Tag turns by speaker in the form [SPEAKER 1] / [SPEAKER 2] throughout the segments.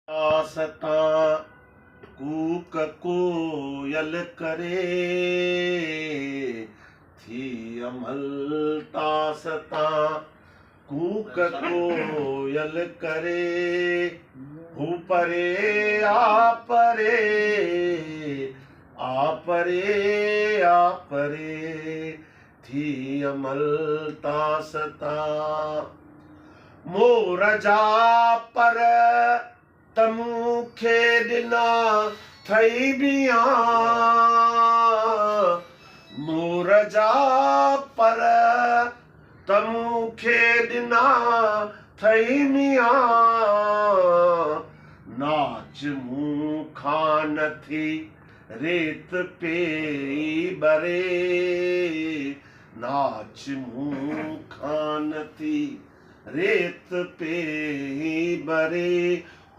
[SPEAKER 1] आसता कूक कोयल करे थी अमल तासता कूक कोयल करे हु परे आपरे थी अमल तासता मोर जा पर तमूखे ॾिना थई बिया मोर जा पर तमूखे ॾिना थई मिया नाच मूं खान थी रेत पे बरे नाच मूं खान थी रेत पे बरे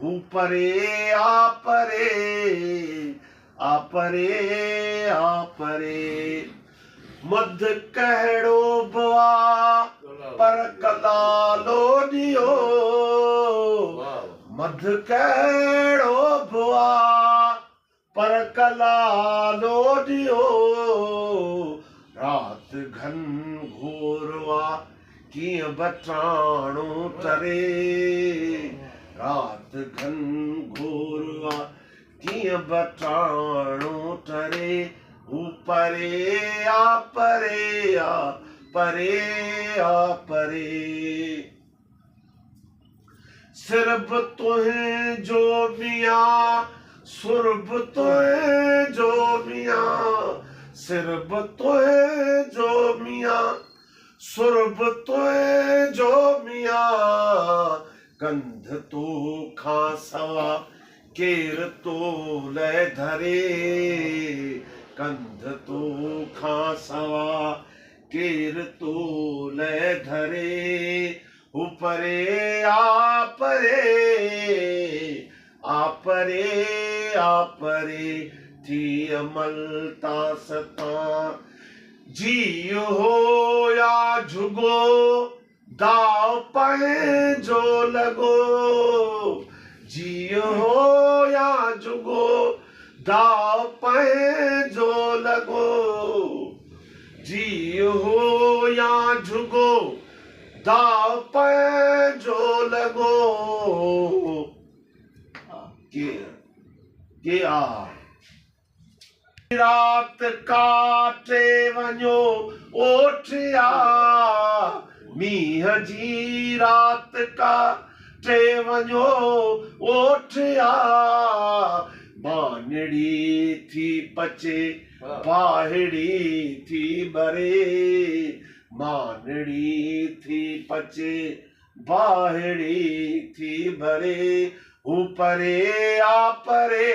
[SPEAKER 1] हू परे आपरे मध कहिड़ो बुआ पर कलालो ॾियो मध कहिड़ो बुआ पर कलालो ॾियो रात घन घोरवा कीअं बचाणो तरे रात घन घोरवा कीअं बचाणो तरे हू परे आपरे सिर्फ तुंहिंजो मियां सुरभ तुंहिंजो मियां सिर्फ तुंहिंजो मियां सुरभ तुंहिंजो मियां कंध तो खां सवा केर तो लय धरे कंध तो खां सवा केर तो लय धरे हू परे आपरे थी अमल तासता जियो हो या झुगो दाव पंहिंजो लॻो जियो हो या झुगो दाव पंहिंजो लॻो जियो हो या झुगो दाव पंहिंजो लॻो के आ रात काटे वञो ओठिया मींहं जी रात काटे वञो ओठिया बानड़ी थी पचे बाहिड़ी थी बरे बानड़ी थी पचे बाहिड़ी थी बरे हू परे आपरे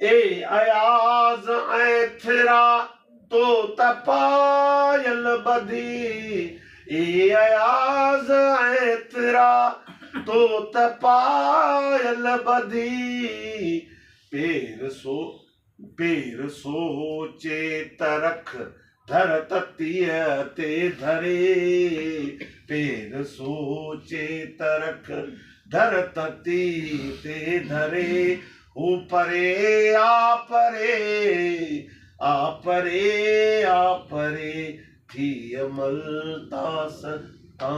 [SPEAKER 1] ए अयाज़ ऐं थिरा तो तपायल बधी ए अयाज़ ऐं थिरा तो तपायल बधी पेर सोचे तरख धर ततीअ ते धरे पेर सोचे तरख धर तती ते धरे हू परे आपरे थी अमल तासता